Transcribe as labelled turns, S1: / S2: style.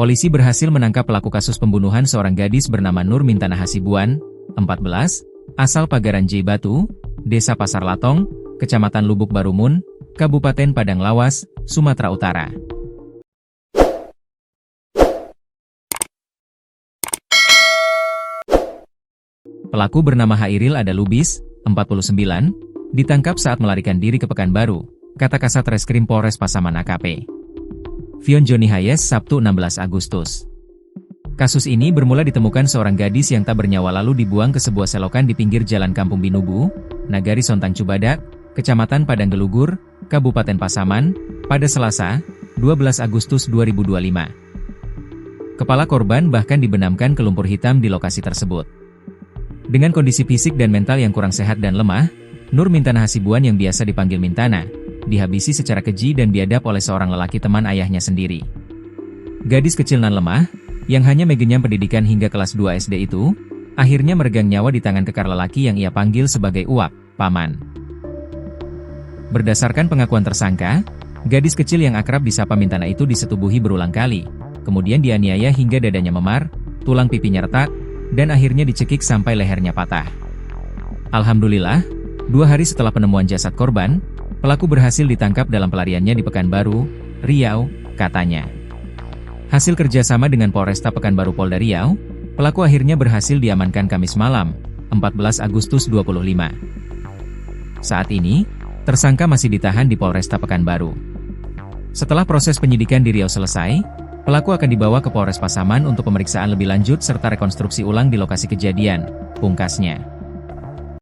S1: Polisi berhasil menangkap pelaku kasus pembunuhan seorang gadis bernama Nur Mintana Hasibuan, 14, asal Pagaran J Batu, Desa Pasar Latong, Kecamatan Lubuk Barumun, Kabupaten Padang Lawas, Sumatera Utara. Pelaku bernama Hairil Ada Lubis, 49, ditangkap saat melarikan diri ke Pekanbaru, kata Kasat Reskrim Polres Pasaman AKP Fion Joni Hayes Sabtu 16 Agustus. Kasus ini bermula ditemukan seorang gadis yang tak bernyawa lalu dibuang ke sebuah selokan di pinggir Jalan Kampung Binubu, Nagari Sontang Cubadak, Kecamatan Padang Gelugur, Kabupaten Pasaman, pada Selasa, 12 Agustus 2025. Kepala korban bahkan dibenamkan ke lumpur hitam di lokasi tersebut. Dengan kondisi fisik dan mental yang kurang sehat dan lemah, Nur Mintana Hasibuan yang biasa dipanggil Mintana, dihabisi secara keji dan biadab oleh seorang lelaki teman ayahnya sendiri. Gadis kecil nan lemah, yang hanya mengenyam pendidikan hingga kelas 2 SD itu, akhirnya meregang nyawa di tangan kekar lelaki yang ia panggil sebagai uak, paman. Berdasarkan pengakuan tersangka, gadis kecil yang akrab disapa Mintana itu disetubuhi berulang kali, kemudian dianiaya hingga dadanya memar, tulang pipinya retak, dan akhirnya dicekik sampai lehernya patah. Alhamdulillah, 2 hari setelah penemuan jasad korban, pelaku berhasil ditangkap dalam pelariannya di Pekanbaru, Riau, katanya. Hasil kerjasama dengan Polresta Pekanbaru Polda Riau, pelaku akhirnya berhasil diamankan Kamis malam, 14 Agustus 25. Saat ini, tersangka masih ditahan di Polresta Pekanbaru. Setelah proses penyidikan di Riau selesai, pelaku akan dibawa ke Polres Pasaman untuk pemeriksaan lebih lanjut serta rekonstruksi ulang di lokasi kejadian, pungkasnya.